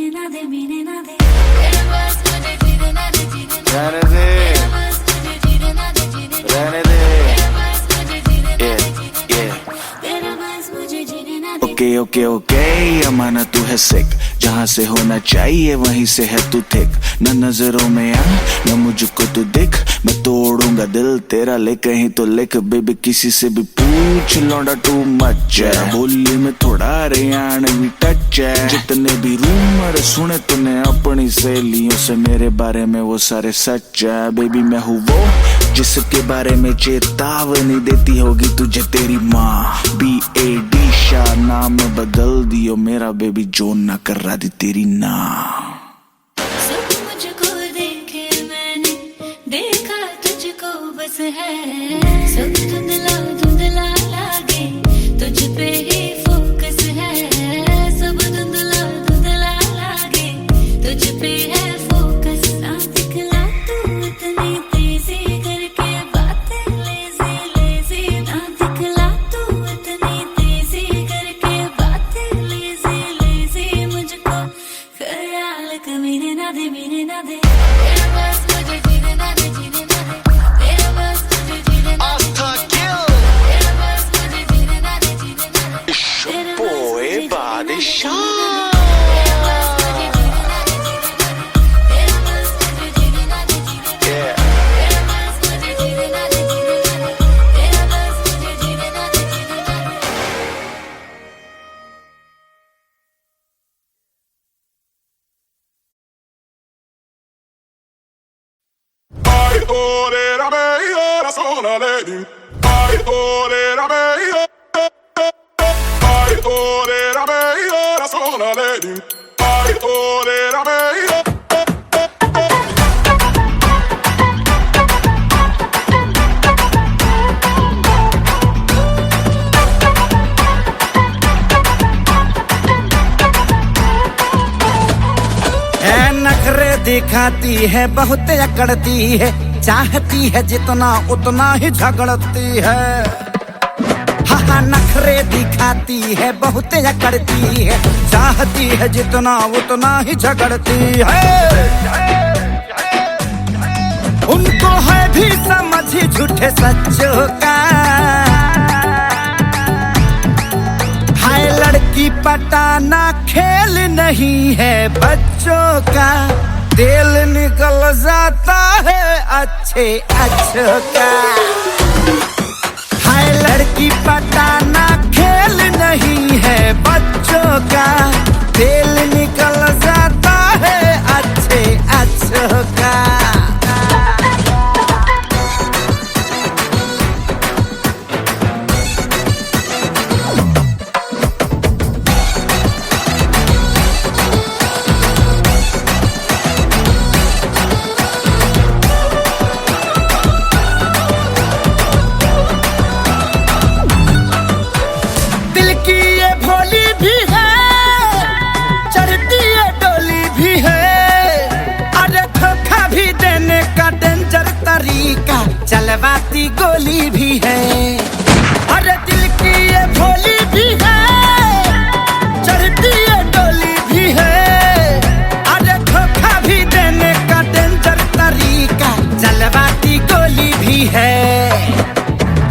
रहने दे, रहने दे। ओके ओके ओके, अमाना तू है सिक, जहाँ से होना चाहिए वहीं से है तू थिक। न नजरों में आ न मुझको तू दिख, मैं तोड़ूंगा दिल तेरा ले कहीं तो लिख। बेबी किसी से भी पूछ, लौंडा टू मच है, बोली में थोड़ा हरियाणवी टच है। जितने भी रूमर सुने तूने अपनी सहेलियों से, मेरे बारे में वो सारे सच है। बेबी मैं हूँ वो जिसके बारे में चेतावनी देती होगी तुझे तेरी माँ। BAD शाह नाम बदल दियो मेरा, बेबी जो ना कर रहा दी तेरी ना। सब मुझको देखे मैंने, देखा तुझको बस है। सब धुंधला धुंधला लागे, तुझ पे ही फोकस है। सब धुंधला धुंधला लागे, तुझ पे है फोकस। ना दिखला तू इतनी तेजी करके बातें लेजी लेजी। ना दिखला तू इतनी तेजी करके बातें लेजी लेजी। मुझको ख्याल कमीने ना दे, मीने ना दे। तेरा बस मुझे जीने ना दे, जीने ना दे। तेरा बस मुझे जीने ना दे, तेरा बस मुझे जीने ना दे, जीने ना दे। तेरा बस मुझे जीने ना दे, तेरा बस मुझे जीने ना दे, जीने ना दे। तेरा बस मुझे जीने ना दे, जीने ना दे। तेरा बस मुझे जीने ना दे, जीने ना दे। तेरा बस मुझे जीने ना दे, जीने ना दे। Ai, ora me, ora sono lady. Ai, ora me, ai, ora me, ora sono lady. Ai, ora me. नखरे दिखाती है, बहुत अकड़ती है, चाहती है जितना उतना ही झगड़ती है। हाँ नखरे दिखाती है, बहुत अकड़ती है, चाहती है जितना उतना ही झगड़ती है। उनको है भी समझ झूठे सच्चों का, हाय लड़की पटाना खेल नहीं है बच्चों का। दिल निकल जाता है अच्छे अच्छों का, हाय लड़की पटाना खेल नहीं है बच्चों का। दिल निकल जाता है अच्छे अच्छों का। चलवाती गोली भी है, अरे दिल की ये भोली भी है। चढ़ती ये डोली भी है, अरे धोखा भी देने का डेंजर तरीका। चलवाती गोली भी है,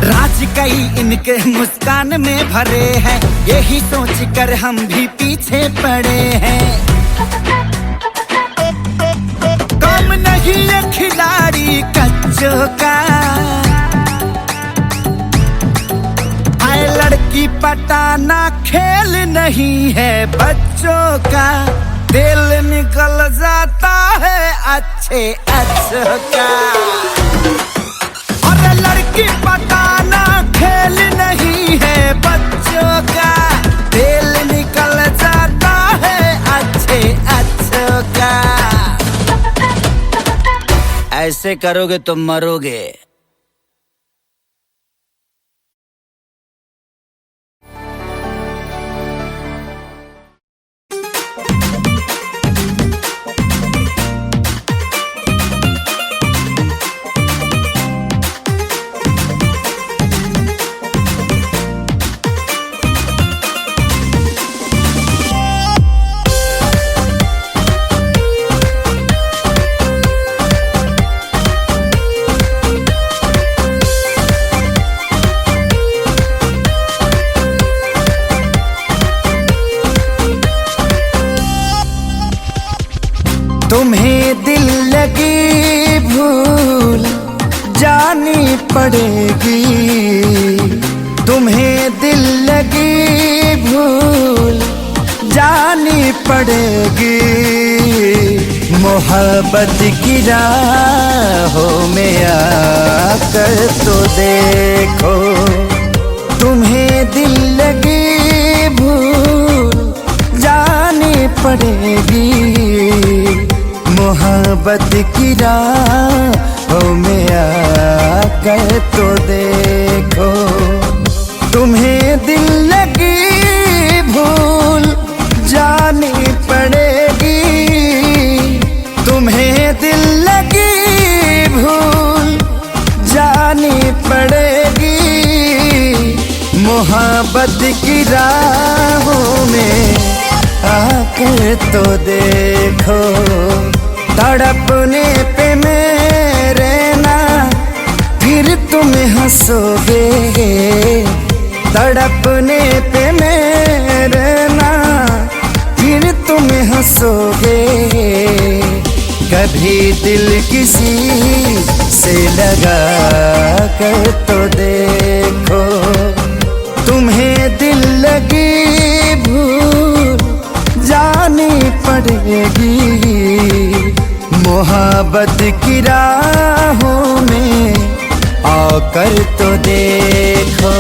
राज कई इनके मुस्कान में भरे हैं। यही सोच कर हम भी पीछे पड़े हैं। कम नहीं ये खिलाड़ी कच्चों का, आए लड़की पटाना खेल नहीं है बच्चों का। दिल निकल जाता है अच्छे अच्छों का, और लड़की पटाना खेल नहीं है बच्चों का। दिल निकल जाता है अच्छे अच्छों का। ऐसे करोगे तो मरोगे। तुम्हें दिल लगी भूल जानी पड़ेगी, तुम्हें दिल लगी भूल जानी पड़ेगी। मोहब्बत की राहों में आकर तो देखो, तुम्हें दिल लगी भूल जानी पड़ेगी। मोहब्बत की राहों में आकर तो देखो, तुम्हें दिल लगी भूल जानी पड़ेगी, तुम्हें दिल लगी भूल जानी पड़ेगी। मोहब्बत की राहों में आकर तो देखो, तड़पने पे मेरे ना फिर तुम हंसोगे, तड़पने पे मेरे ना फिर तुम हंसोगे। कभी दिल किसी से लगा कर तो देखो, तुम्हें दिल लगी भूल जानी पड़ेगी। मोहब्बत की राहों में आकर तो देखो।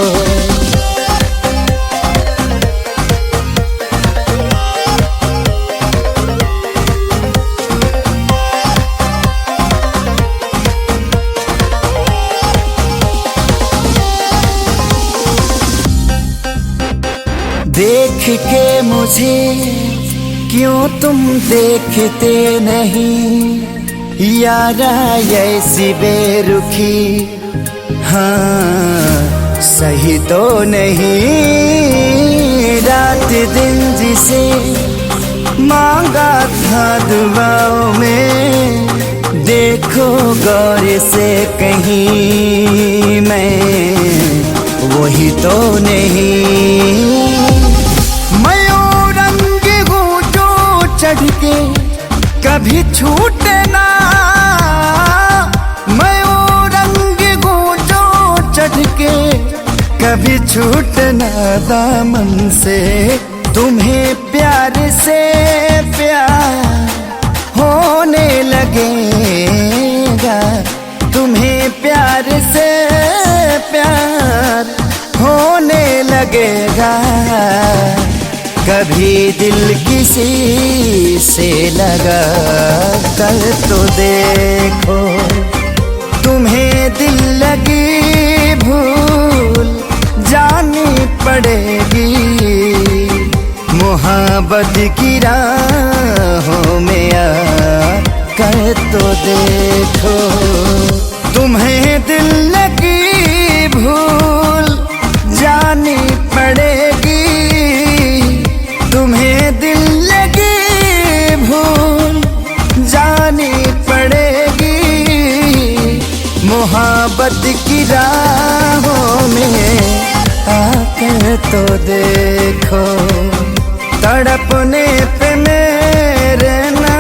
देख के मुझे क्यों तुम देखते नहीं, यारा ऐसी बेरुखी हाँ सही तो नहीं। रात दिन जिसे मांगा था दुआओं में, देखो गौर से कहीं मैं वही तो नहीं। चढ़ के कभी छूटे ना, मैं वो रंग हूँ जो चढ़ के कभी छूटे ना दामन से। तुम्हें प्यार से प्यार होने लगेगा, तुम्हें प्यार से प्यार होने लगेगा। कभी दिल किसी से लगा कर तो देखो, तुम्हें दिल लगी भूल जानी पड़ेगी। मोहब्बत की राहों में आकर तो देखो, तुम्हें दिल लगी भूल जानी पड़ेगी। तुम्हें दिल लगी भूल जानी पड़ेगी। मोहब्बत की राहों में आकर तो देखो, तड़पने पे मेरे ना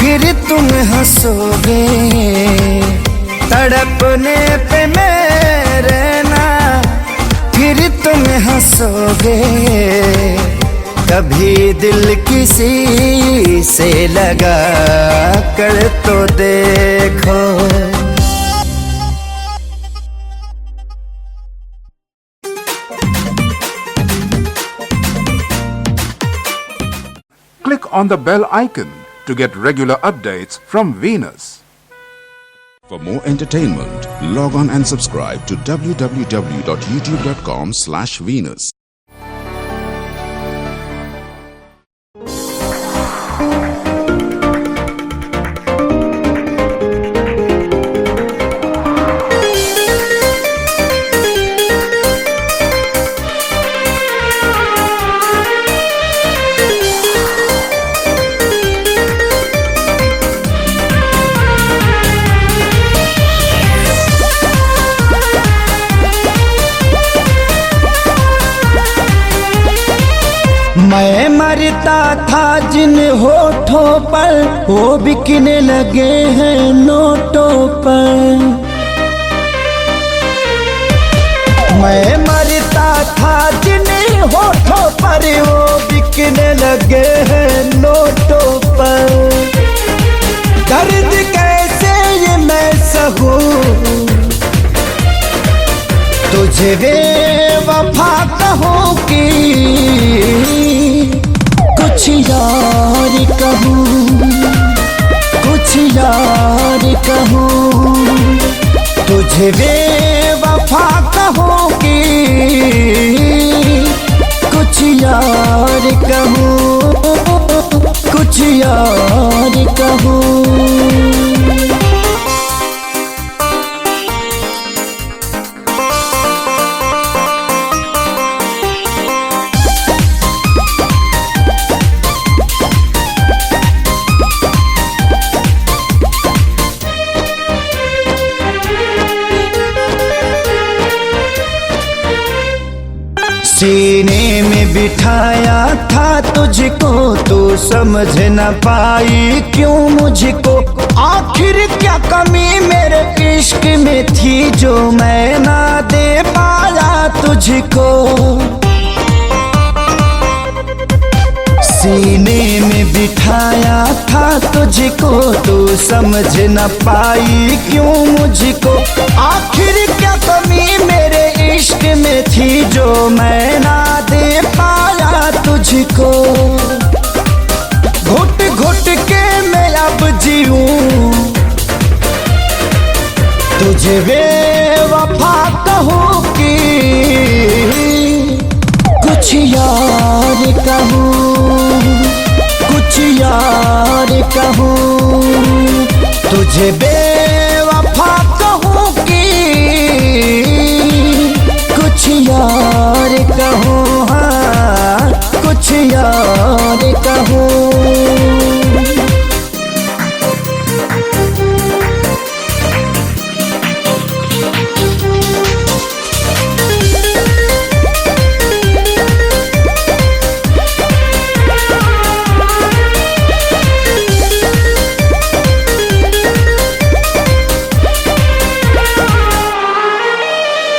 फिर तुम हंसोगे, तड़पने पे मेरे ना फिर तुम हंसोगे। कभी दिल किसी से लगा कर तो देखो। Click on the bell icon to get regular updates from Venus. For more entertainment, log on and subscribe to www.youtube.com/Venus. मैं मरता था जिन होठों पर वो बिकने लगे हैं नोटों पर। मैं मरता था जिन्हीं होठों पर, वो बिकने लगे हैं नोटों पर। दर्द कैसे ये मैं सहूं, तुझे बेवफा कहूं कि कुछ यार कहूं, कुछ यार कहूं, तुझे बेवफा कहूं कि कुछ यार कहूं, कुछ यार कहूं। सीने में बिठाया था तुझको, तू समझ न पाई क्यों मुझको। आखिर क्या कमी मेरे इश्क में थी जो मैं ना दे पाया तुझको। सीने में बिठाया था तुझको, तू समझ न पाई क्यों मुझको। आखिर क्या कमी मेरे इश्क में थी जो मैं ना दे पाया तुझको। घुट घुट के मैं अब जीऊं, तुझे बेवफा कहूं कि कुछ यार कहूं, कुछ यार कहूं, तुझे बेवफा कहूं कि कुछ यार कहूं, हाँ कुछ यार कहूं।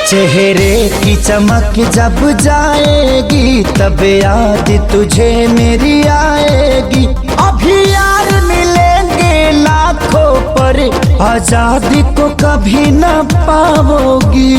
चेहरे की चमक जब जाएगी, तब याद तुझे मेरी आएगी। अभी यार मिलेंगे लाखों पर, आजादी को कभी न पाओगी।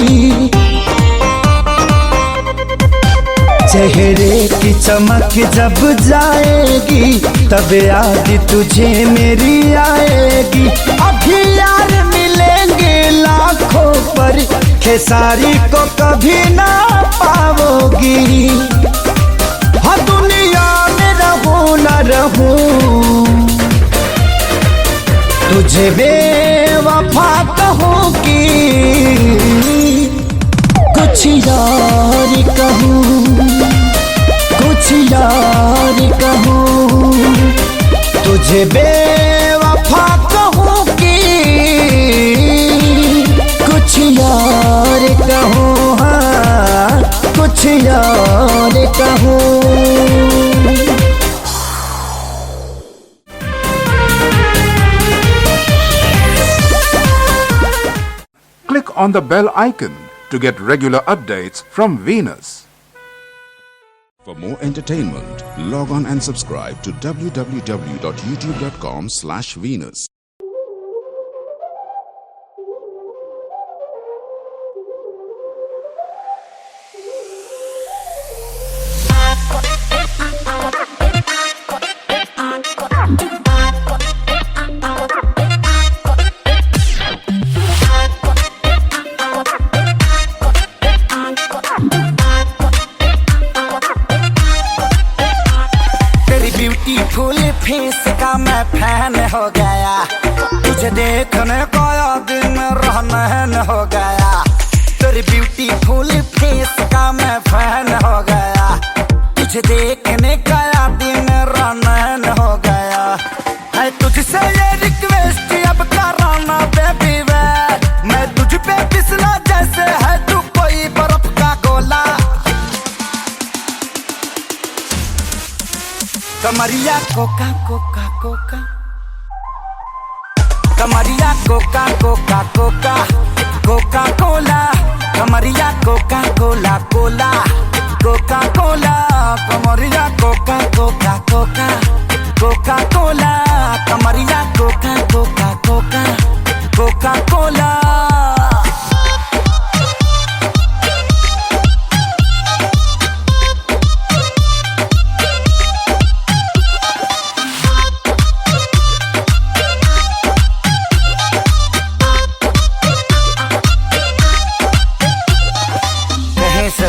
चेहरे की चमक जब जाएगी, तब याद तुझे मेरी आएगी। अभी यार मिलेंगे लाखों पर, खेसारी को कभी ना पाओगी। हाँ दुनिया में रहूं न रहूं, तुझे बेवफा कहूं कि कुछ यार कहूं, कुछ यार कहूं, तुझे बेवफा कहूं कि कुछ यार कहूं, हाँ कुछ यार कहूं। Click on the bell icon to get regular updates from Venus. For more entertainment, log on and subscribe to www.youtube.com/Venus. Face का मैं फैन हो गया, तुझे देखने को दिन रहन हो गया। तेरी ब्यूटीफुल फेस का मैं फैन हो गया, तुझे देखने का दिन रहन हो गया। है तुझसे ये रिक्वेस्ट अब कराना बेबी वे, मैं तुझ पे फिसला जैसे है तू कोई बर्फ का गोला। कमरिया कोका कोका कोका, कमरिया कोका कोका कोका कोका कोला कमरिया कोका कोला कोला कोका कोला कमरिया कोका कोका कोका कोका कोला कमरिया कोका कोका कोका कोका कोला।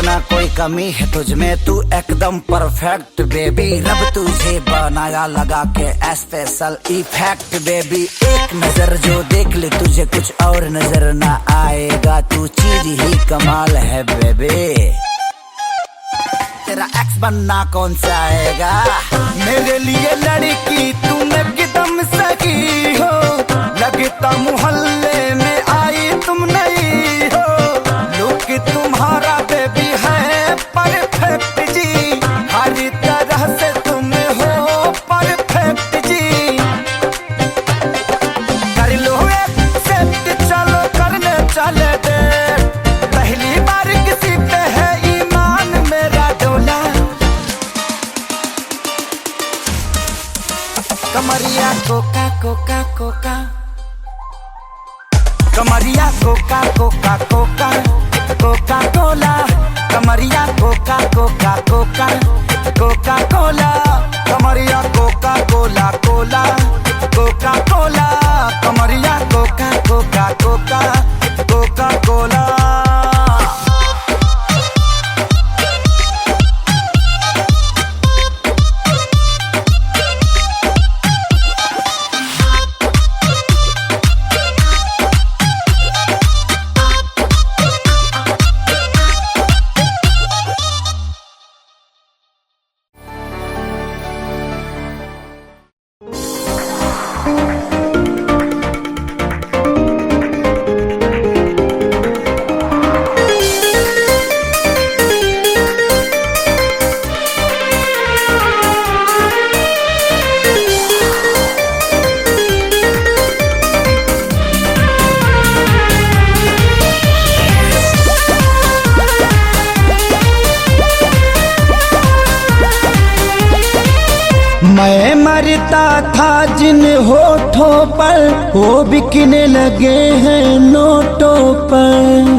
ना कोई कमी है तुझ में, तू एकदम परफेक्ट बेबी। रब तुझे बनाया लगा के स्पेशल इफेक्ट बेबी। एक नजर जो देख ले तुझे कुछ और नजर ना आएगा, तू चीज ही कमाल है बेबी। तेरा एक्स बनना कौन सा आएगा? मेरे लिए लड़की तुम एकदम सही हो, लगता मोहल्ले में आई तुम नहीं हो। लुक तुम्हारा बेबी है परफेक्ट जी, हर तरह से तुम हो परफेक्ट जी। कर लो एक्सेप्ट, चलो करने चले दे। पहली बार किसी पे है ईमान मेरा डोला। कमरिया कोका कोका कोका कमरिया कोका कोका कोका कोका कोला कमरिया कोका कोका कोका कोका कोला कमरिया कोका कोला कोला कोका कोला कमरिया कोका कोका कोका कोका कोला। मैं मरता था जिन होठों पर, वो बिकने लगे हैं नोटों पर।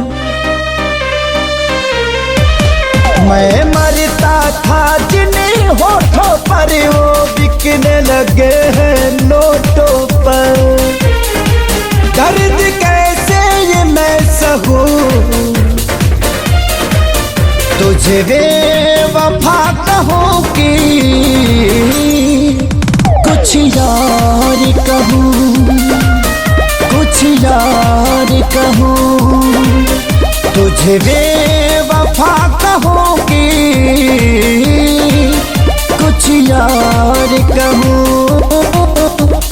मैं मरता था जिन होठों पर, वो बिकने लगे हैं नोटों पर। दर्द कैसे ये मैं सहूं, तुझे बेवफा कहूं कि कुछ यार कहूं, कुछ यार कहूं। तुझे बेवफा कहूं कि कुछ यार कहूं,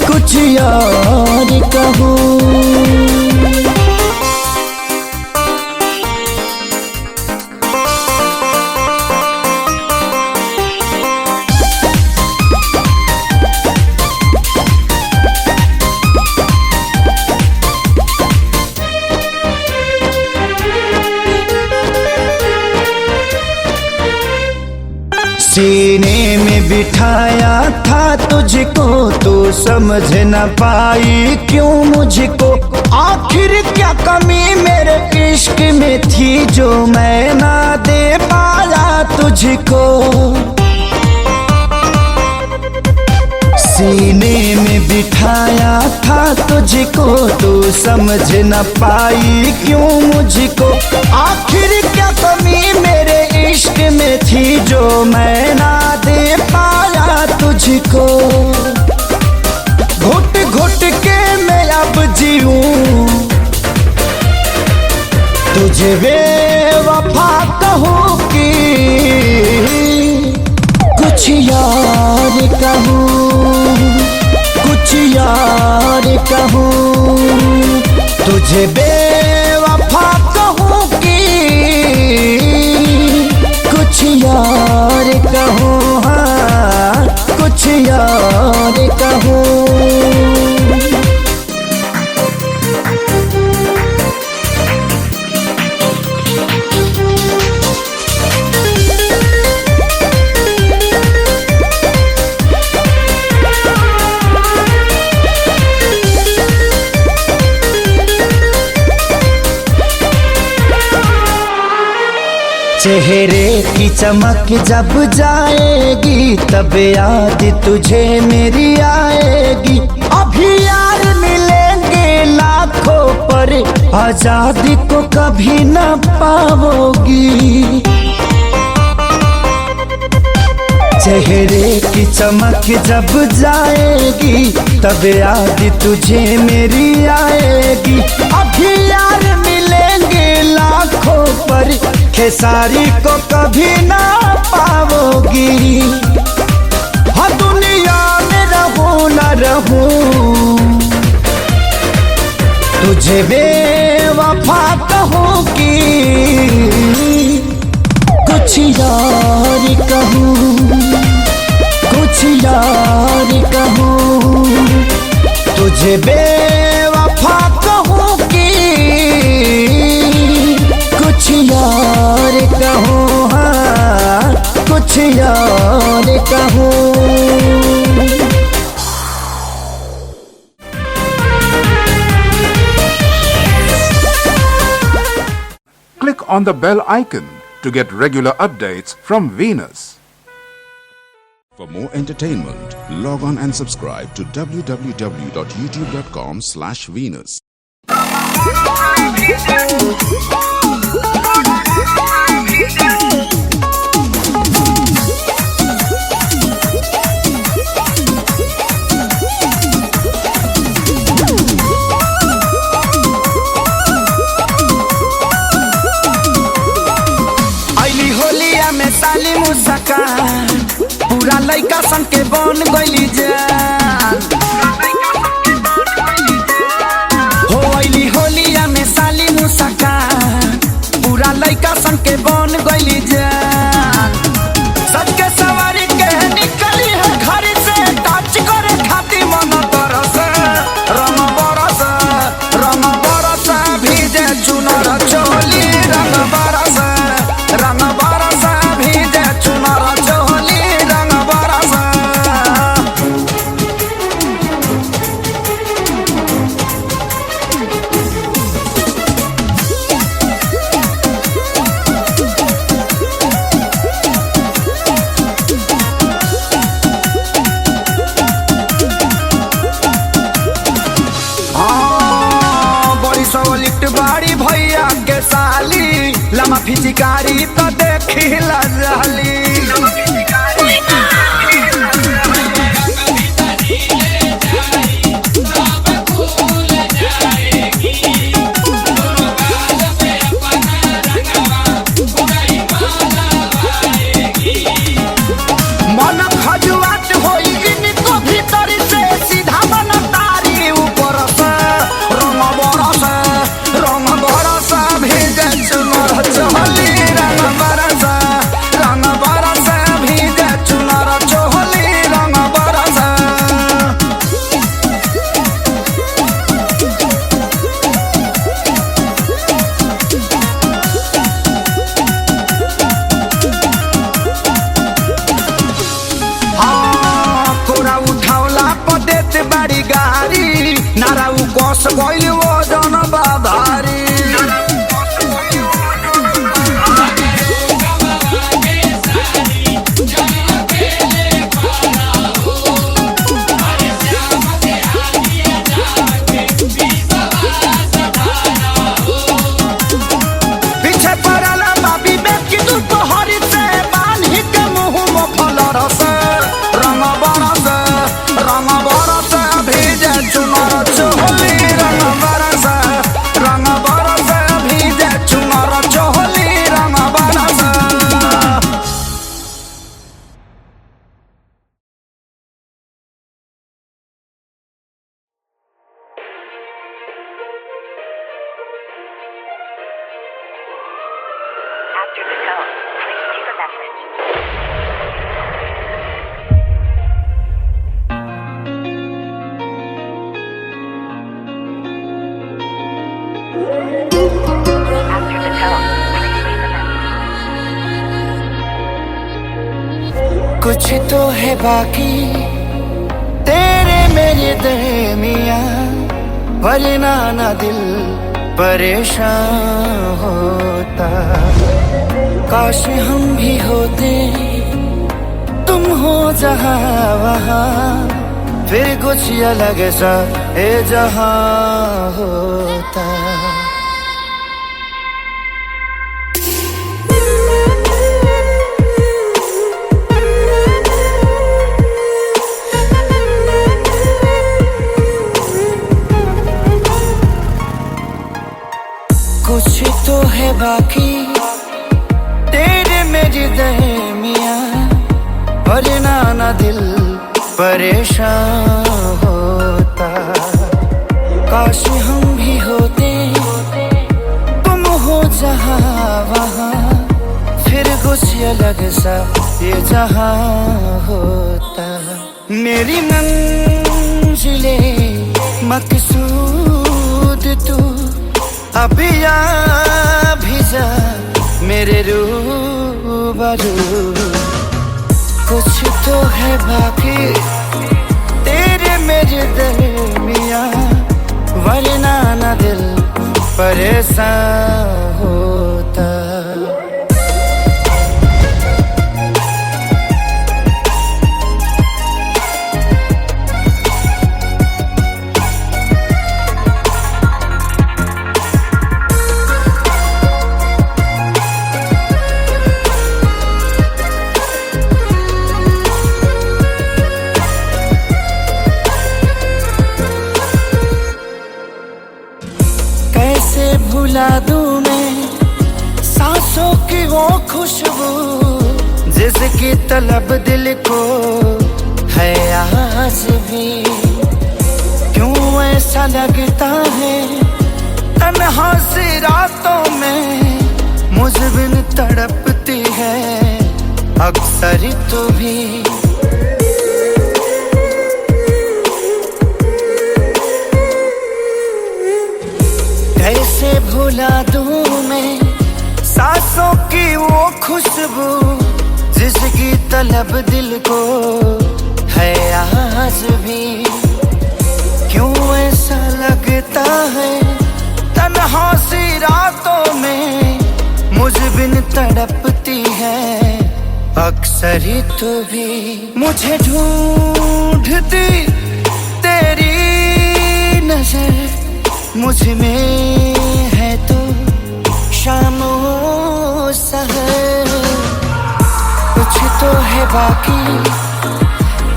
कुछ यार कहूं। सीने में बिठाया था तुझको, तू समझ न पाई क्यों मुझको। आखिर क्या कमी मेरे इश्क में थी जो मैं ना दे पाया तुझको। सीने में बिठाया था तुझको, तू समझ न पाई क्यों मुझको। आखिर क्या कमी मेरे इश्क में थी जो मैं ना दे पाया तुझको। घुट घुट के मैं अब जीऊं, तुझे बेवफा कहूं कि कुछ यार कहूं, कुछ यार कहूं। तुझे बेवफा कहूं कि कुछ यार कहूं, हाँ कुछ यार कहूं। चेहरे की चमक जब जाएगी तब याद तुझे मेरी आएगी। अभी यार मिलेंगे लाखों पर आजादी को कभी न पाओगी। चेहरे की चमक जब जाएगी तब याद तुझे मेरी आएगी। अभी यार मिलेंगे लाखों पर खेसारी को कभी ना पाओगी। हाँ दुनिया में रहूं न रहूं तुझे बेवफा कहूँगी। कुछ यार कहूँ कुछ यार कहूँ तुझे बेवफा कहूँगी। कुछ यार कहूँ हाँ कुछ यार कहूँ। Click on the bell icon to get regular updates from Venus. For more entertainment, log on and subscribe to www.youtube.com/Venus. साली मुस्कान पूरा लइका सन के बन गइली जान। हो अइली होलिया में साली मुस्कान पूरा लइका सन के बन गइली जान। सबके सवारी के निकली है घर से टच करे खाती मन तरस रंग बरस भीजे चुनर चोली रंग बरस भीजे चुनर चोली रंग बरस। बड़ी सवलिट बाड़ी भैया के साली लमा फिचिकारी तो देखी लजाली। मन खजुआत होई इनको भीतर से सीधा मन तारी ऊपर से रंग बरस भीजे चुनर चोली रंग बरस भीजे चुनर चोली रंग बरस। कोरा उठावला पदेत बाड़ी गाड़ी नाराउ कोस गइल वो जन बाधारी। पीछे पड़ल बाबी बेकी दुपहरी से बान्ही के मुँह मोखल रस रंग बरस भीजे चुनर चोली रंग बरस भीजे चुनर चोली रंग बरस। After the tone, please leave a message. After the tone, please leave a message. कुछ तो है बाकी तेरे मेरे दरमिया वरना ना दिल परेशान होता। काश हम भी होते तुम हो जहां वहां, फिर कुछ अलग सा ये जहां होता। कुछ तो है बाकी तेरे मेरे दरमियां, वरना ना दिल परेशान होता। काश हम भी होते तुम हो जहां वहां, फिर कुछ अलग सा ये जहां होता। मेरी मंजिले मकसूद तू अभी आ भी जा मेरे रूबरू। कुछ तो है बाकी तेरे मेरे दरमियां, वरना ना दिल परेशान होता। भुला दूं मैं सांसों की वो खुशबू, जिसकी तलब दिल को है आज भी। क्यों ऐसा लगता है तन्हा सी रातों में मुझ बिन तड़पती है अक्सर तू भी। कैसे भुला दूं मैं सांसों की वो खुशबू, जिसकी तलब दिल को है आज भी। क्यों ऐसा लगता है तन्हा सी रातों में मुझ बिन तड़पती है अक्सर तू भी। मुझे ढूंढती तेरी नजर, मुझ में है तो शामो सहर। कुछ तो है बाकी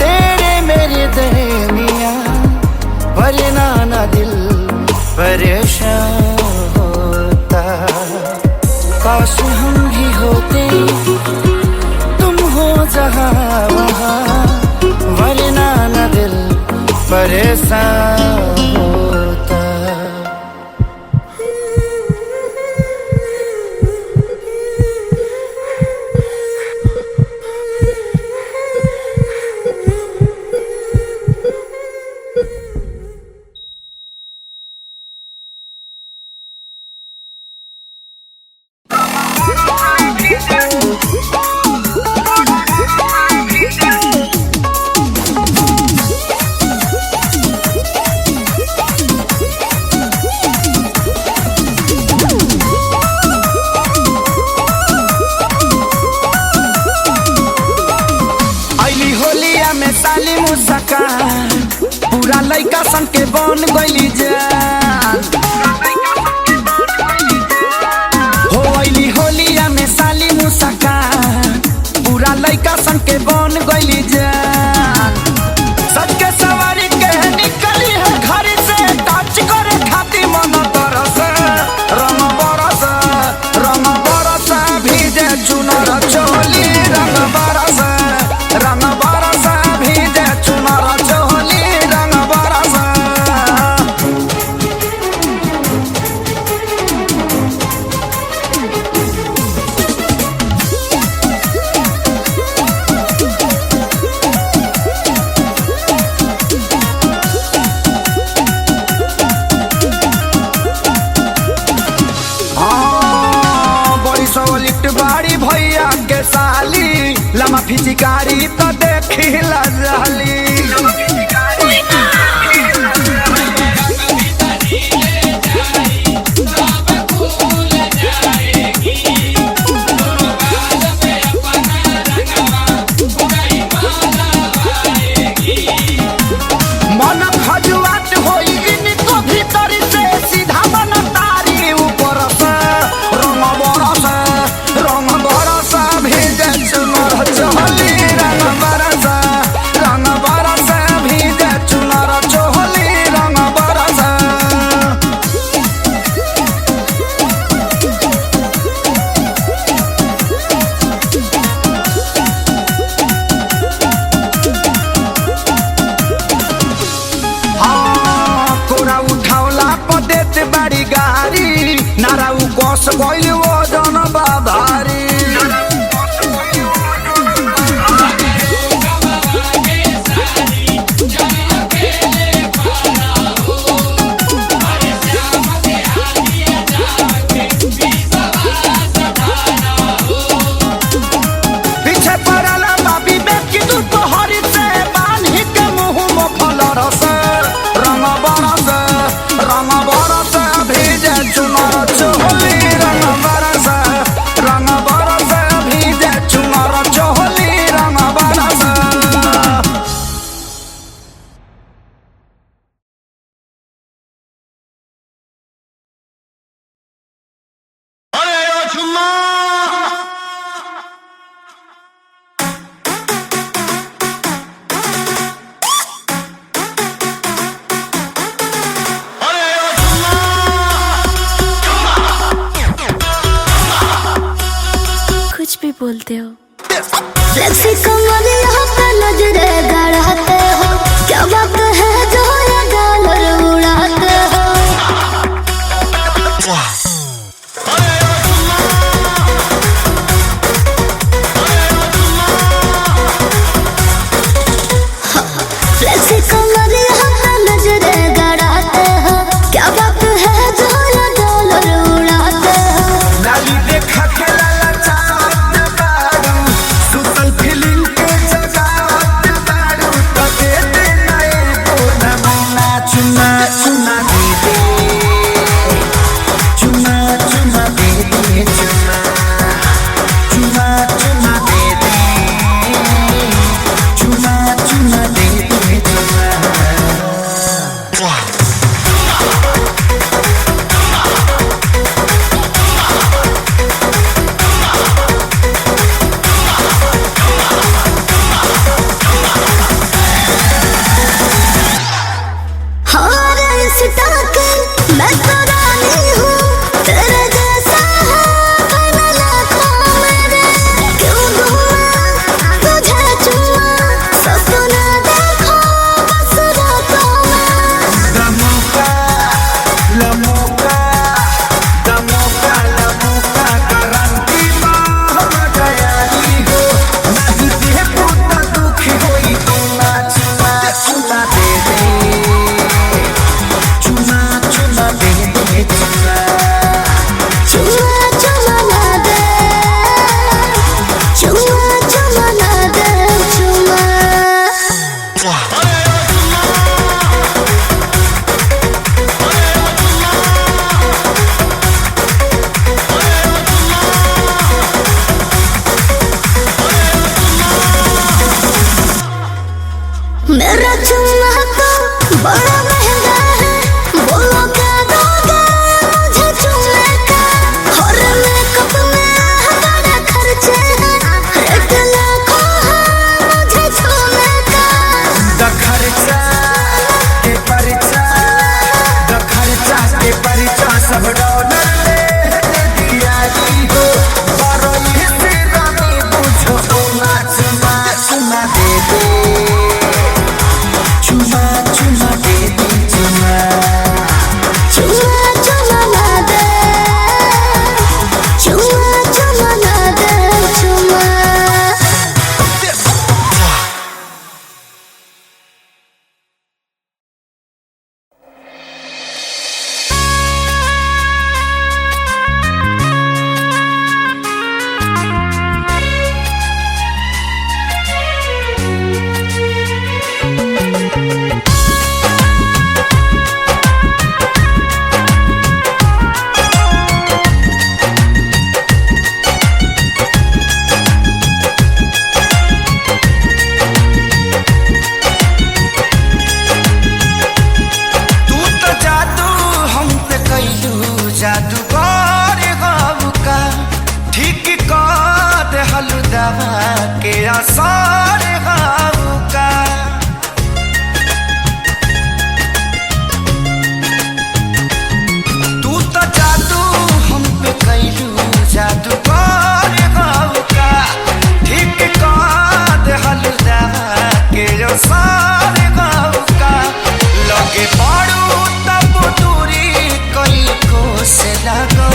तेरे मेरे दरमियां, वरना ना दिल परेशान होता। काश हम भी होते तुम हो जहां वहां, वरना ना दिल परेशान होता। पूरा लइका सन के बन गइली जान, हो अइली होलिया में साली मुस्कान। पूरा लइका सन के बन गइली जान, सज के सवारी के निकली है घर से, टच करे खाती मन तरस। रंग बरस भीजे चुनर चोली, रंग बरस भीजे चुनर चोली, रंग बरस। बाड़ी भैया के साली, लमा फिचिकारी तो देखी लजाली। नारा उ कोस गइल वो जनबा भारी पीछे पड़ल बाबी बेटी तू तोहरी से बान्ही के मुंह मोखल रस रंग बरस भीजे चुनर चोली रंग बरस भीजे चुनर चोली रंग बरस कुछ भी बोलते हो। फ्लेक्सी कमर यहाँ पे नजरे गड़ाते हो, क्या बात है जो ये डॉलर उड़ाते हो। फ्लेक्सी कमर यहाँ पे नजरे गड़ाते हो, क्या बात है जो ये डॉलर उड़ाते हो। लाली देखा के लाला चाहत बारू सुतल फीलिंग के जगावत बारू तो दे दे नए को नमूना चुना चुना दे दे चुना चुना दे दे चुना चुना चुना दे दे चुना चुना दे दे चुना हर रिश्ता के मैं तो रानी हूँ, तेरे जैसा है बना लाखों मेरे। क्यों दूँ तुझे चुमा, सपना देखो बस रातों में। लमुका लमुका लमुका लमुका करंती बाह गयाली हो नहीं दे पुता दुखी होई चुना चुना चुना दे दे चुना चुना दे दे चुना चुमा चुमा ना दे, चुमा चुमा ना दे, चुमा। मेरा चुम्मा तो बड़ा महंगा है, बोलो क्या दोगे मुझे चुम्मे का। और मेकअप में बड़ा खर्चे हैं, रेट लाखों है मुझे छूने का। द खर्चा के परिचा सब डॉलर ले दिया जी हो बारो ये तेरा में बुझो चुना चुना चुना दे दे चुना चुना दे दे चुना चुमा चुमा ना दे, चुमा चुमा ना दे, चुमा। तू तो जादू हम पे कैलू जादूगर गाँव का ठीक कर दे हलुदावा के आसार गाँव का तू तो जादू हम पे कैलू जादूगर गाँव का ठीक कर दे हलुदावा के आसार गाँव का लगे पड़ू तब दूरी कई को से लगो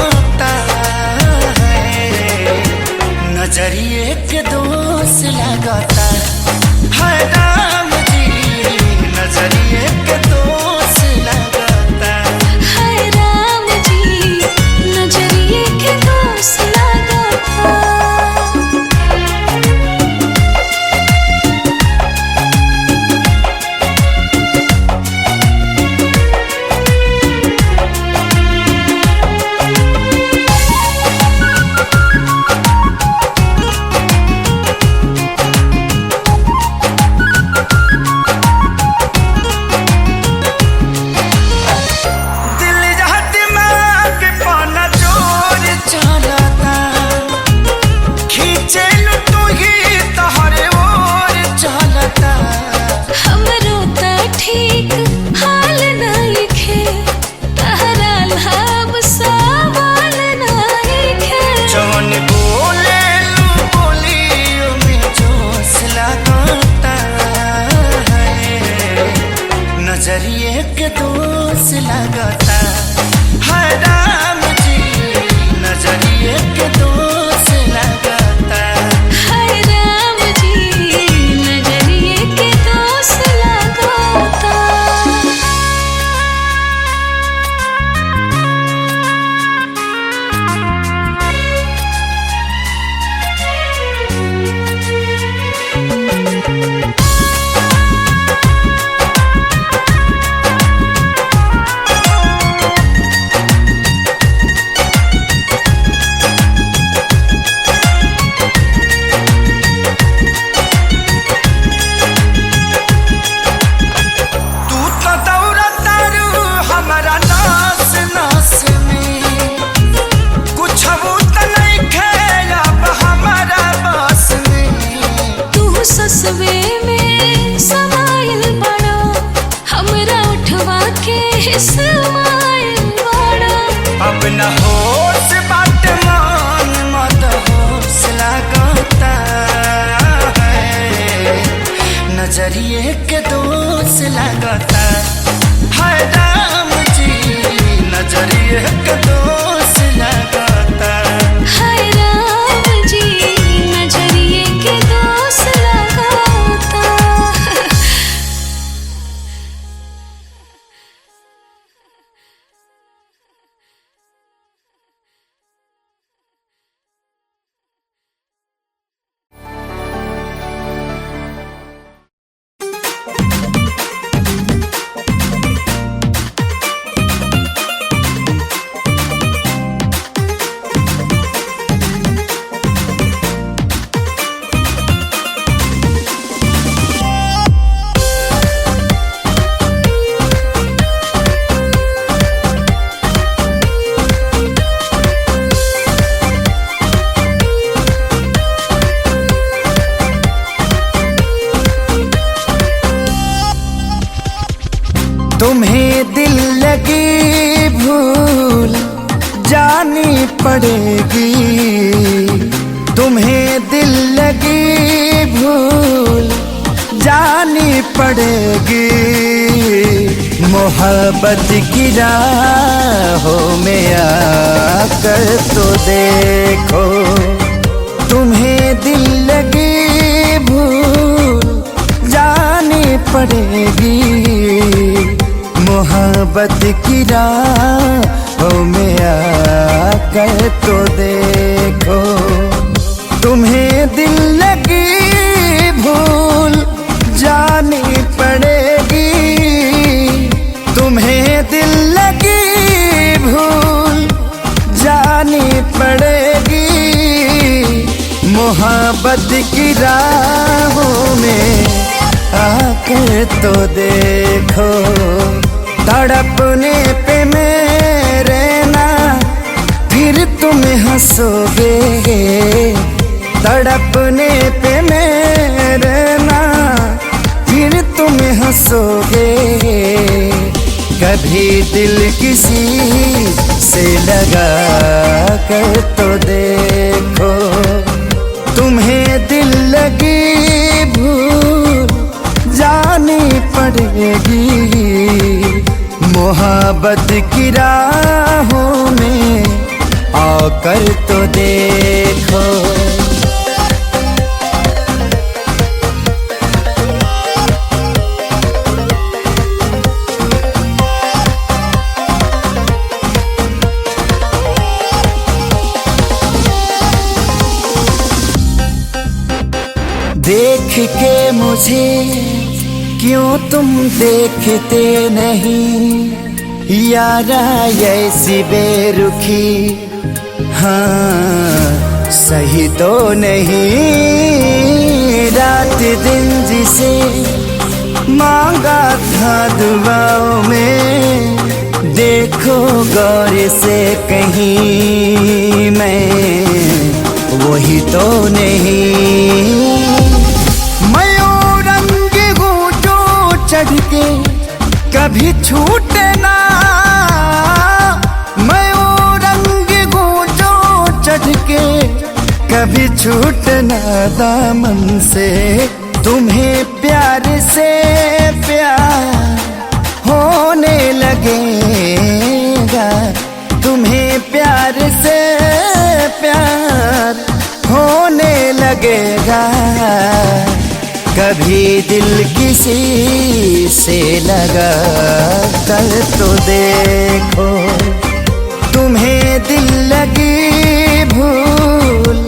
नजरिए के दोष लगता है राम जी, नजरिए के दोष लगता। हाय राम जी नजरिए के दोष लगाता। तू तो दौड़ता रू हमारा नास नास में, कुछ वो तो नहीं खेला हमारा बस में। तू ससवे में समाइल बड़ा, हमरा उठवा के समाइल बड़ा। अब न होश बात मान मत होश लगता है, नजरिए के दोष लगता है राम जी, नजरिए के दोष लगता। हाय राम जी नजरिए के दोष लगाता। तुम्हें दिल लगी भूल जानी पड़ेगी, तुम्हें दिल लगी भूल जानी पड़ेगी। मोहब्बत की राहों में आकर तो देखो, तुम्हें दिल लगी भूल जानी पड़ेगी। मोहब्बत की राहों में आकर तो देखो, तुम्हें दिल लगी भूल जानी पड़ेगी। तुम्हें दिल लगी भूल जानी पड़ेगी। मोहब्बत की राहों में आकर तो देखो, तड़पने पे मेरे ना फिर तुम हंसोगे, तड़पने पे मेरे ना फिर तुम हंसोगे। कभी दिल किसी से लगा कर तो देखो, तुम्हें दिल लगी भूल जानी पड़ेगी। मोहब्बत की राहों में आकर तो देखो। देख के मुझे क्यों तुम देखते नहीं, यारा ऐसी बेरुखी हाँ सही तो नहीं। रात दिन जिसे मांगा था दुआओं में, देखो गौर से कहीं मैं वही तो नहीं। चढ़ के कभी छूटे ना, मैं वो रंग गूंजो चढ़ के कभी छूटे ना दामन से। तुम्हें प्यार से प्यार कभी दिल किसी से लगा कर तो देखो, तुम्हें दिल लगी भूल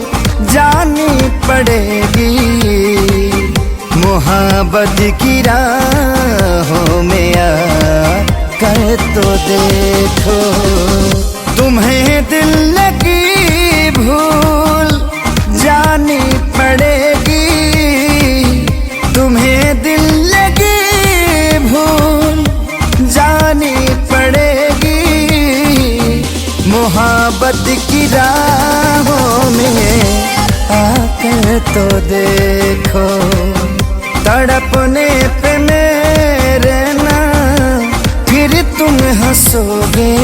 जानी पड़ेगी, मोहब्बत की राहों में आ कर तो देखो, तुम्हें दिल लगी भूल जानी पड़ेगी, तुम्हें दिल लगी भूल जानी पड़ेगी, मोहब्बत की राहों में आकर तो देखो, तड़पने पे मेरे ना फिर तुम हंसोगे,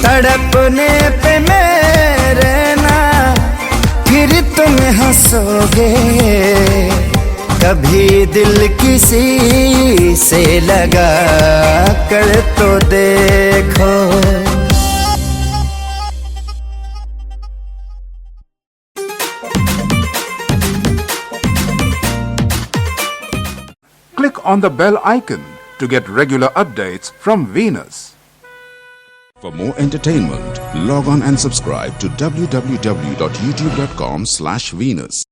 तड़पने पे मेरे ना फिर तुम हंसोगे, कभी दिल किसी से लगा कर तो देखो। Click on the bell icon to get regular updates from Venus. For more entertainment, log on and subscribe to www.youtube.com/Venus.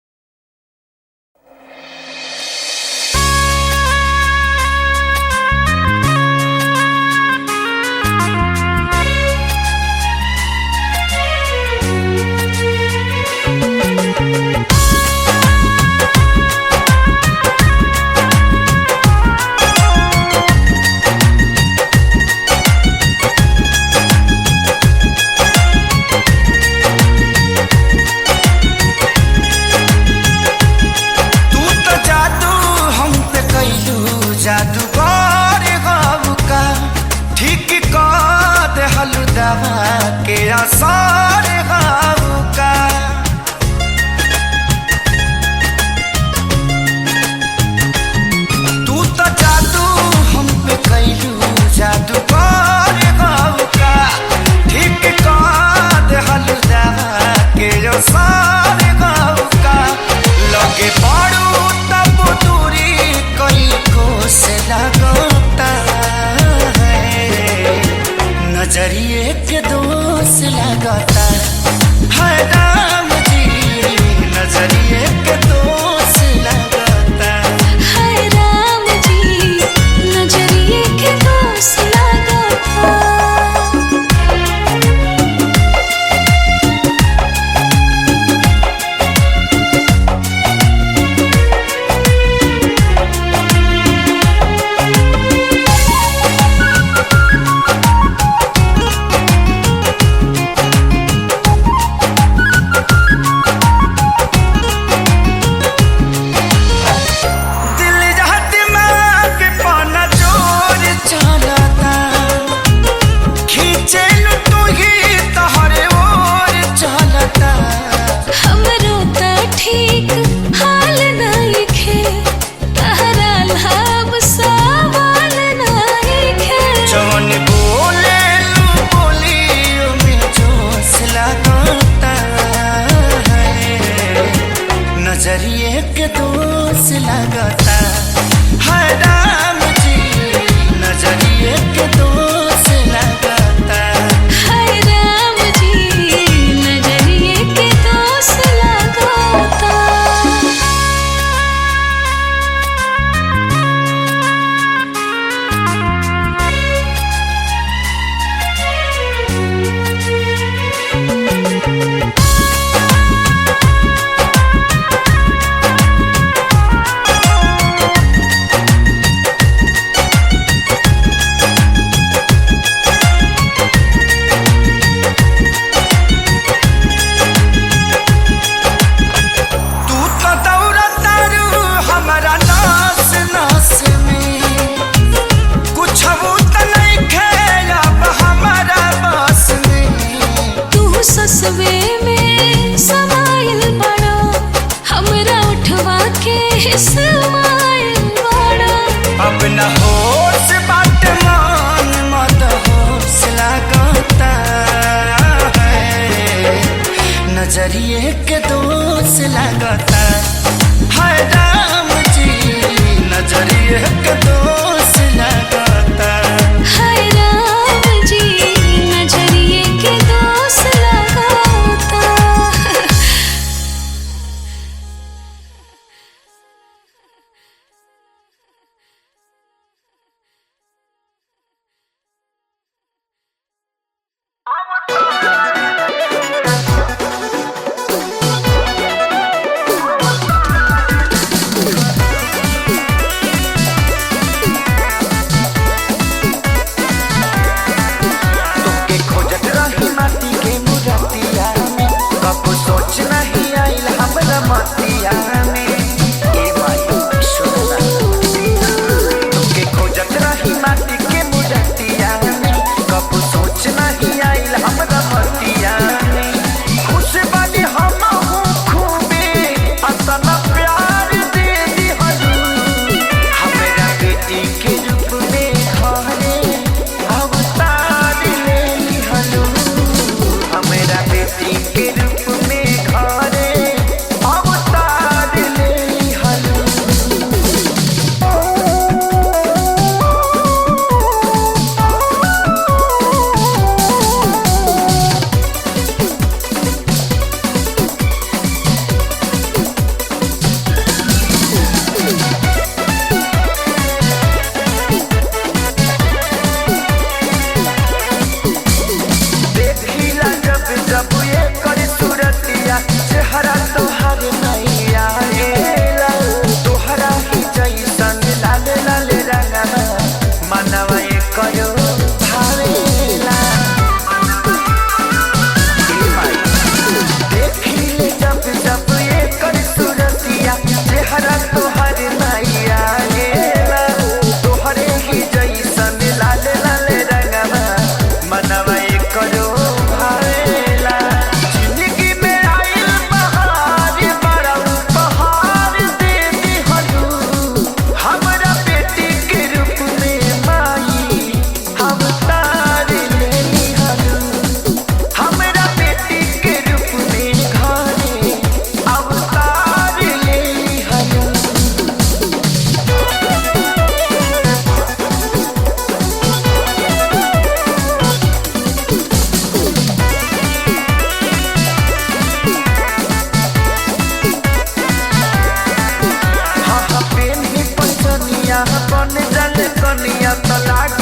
लागे